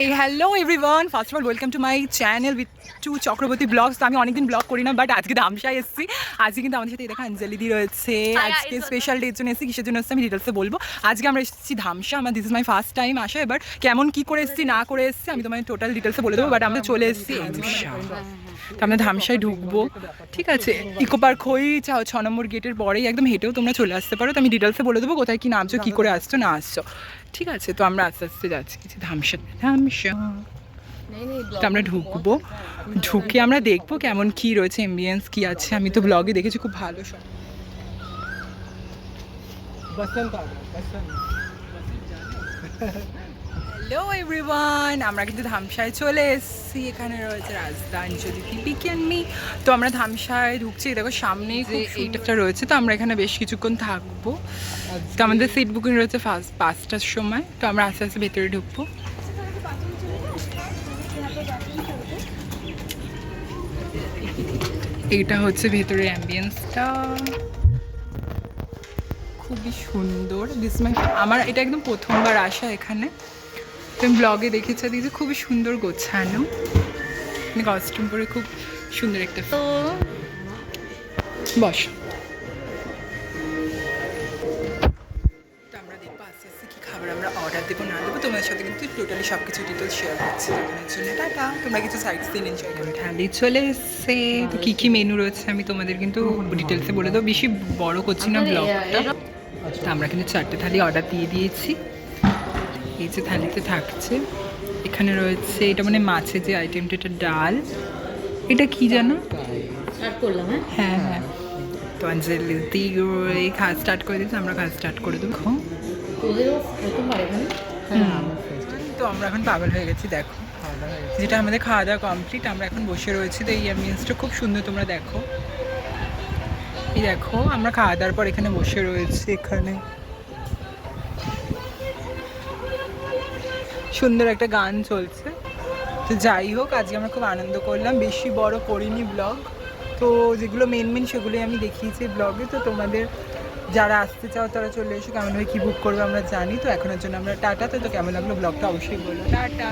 Hello everyone, first of all welcome to my channel with টু Chakraborty blogs. তো আমি অনেকদিন ব্লগ করি না, বাট আজকে ধামসায় এসেছি। আজকে কিন্তু আমাদের সাথে দেখা অঞ্জলিদি রয়েছে। আজকে স্পেশাল ডের জন্য এসেছি। কিসের জন্য এসেছি আমি ডিটেলসে বলবো। আজকে আমরা এসেছি ধামসা। আমার this is my first time আসা। এবার কেমন কী করে এসেছি না করে এসেছি আমি তোমায় টোটাল ডিটেলসে বলে দেবো। বাট আমরা চলে এসেছি তো আমরা ধামসায় ঢুকবো, ঠিক আছে। ইকো পার্ক হয়েই 6 নম্বর গেটের পরেই একদম হেঁটেও তোমরা চলে আসতে পারো। তো আমি ডিটেলসে বলে দেবো কোথায় কী নামছো, কী করে আসছো না আসছো, ঠিক আছে। তো আমরা আস্তে আস্তে যাচ্ছি কিছু ধামসা। তো আমরা ঢুকবো, ঢুকে আমরা দেখবো কেমন কি রয়েছে, এমবিয়েন্স কি আছে। আমি তো ব্লগে দেখেছি খুব ভালো সব। হ্যালো এভরিওয়ান, আমরা কিন্তু ধামসায় চলে এসেছি। এখানে রয়েছে রাজধাঞ্জলি, পিপি ক্যান মি। তো আমরা ধামসায় ঢুকছি, দেখো সামনে যে এইটা রয়েছে। তো আমরা এখানে বেশ কিছুক্ষণ থাকবো। তো আমাদের সিট বুকিং রয়েছে 5টার সময়। তো আমরা আস্তে আস্তে ভেতরে ঢুকবো। এইটা হচ্ছে ভেতরের অ্যাম্বিয়েন্সটা, খুবই সুন্দর। আমার এটা একদম প্রথমবার আসা এখানে। তুমি ব্লগে দেখেছো, দেখছি খুবই সুন্দর গোছানো, মানে কস্টিউম পরে খুব সুন্দর একটা। বস। তো আমরা দেখবো আস্তে আস্তে কী খাবার আমরা অর্ডার দেবো না দেবো। তোমাদের সাথে কিন্তু টোটালি সব কিছু ডিটেলস শেয়ার করছি। এখানের জন্য টাটা। তোমরা কিছু সাইড সিন এনজয় করো। থালি চলে এসছে। তো কী কী মেনু রয়েছে আমি তোমাদের কিন্তু ডিটেলসে বলে দেবো, বেশি বড় করছি না ব্লগটা। তো আমরা কিন্তু 4টে থালি অর্ডার দিয়ে দিয়েছি। এই যে থালিতে থাকছে, এখানে রয়েছে এটা মানে মাছের যে আইটেমটা, এটা ডাল, এটা কি জানো হ্যাঁ হ্যাঁ। তো অঞ্জলি খাওয়া স্টার্ট করে দিয়েছে, আমরা খাওয়া স্টার্ট করে দেবো। তো আমরা এখন পাগল হয়ে গেছি, দেখো যেটা আমাদের খাওয়া দাওয়া কমপ্লিট। আমরা এখন বসে রয়েছি। তো এই অ্যাম্বিয়েন্সটা খুব সুন্দর, তোমরা দেখো। এই দেখো আমরা খাওয়া দাওয়ার পর এখানে বসে রয়েছি। এখানে সুন্দর একটা গান চলছে। তো যাই হোক, আজকে আমরা খুব আনন্দ করলাম। বেশি বড় করিনি ব্লগ, তো যেগুলো মেন সেগুলোই আমি দেখিয়েছি ব্লগে। তো তোমাদের যারা আসতে চাও তারা চলে এসো। কেমনভাবে কী বুক করবে আমরা জানি। তো এখনের জন্য আমরা টাটা। তো কেমন লাগলো ব্লগটা অবশ্যই বলো। টাটা।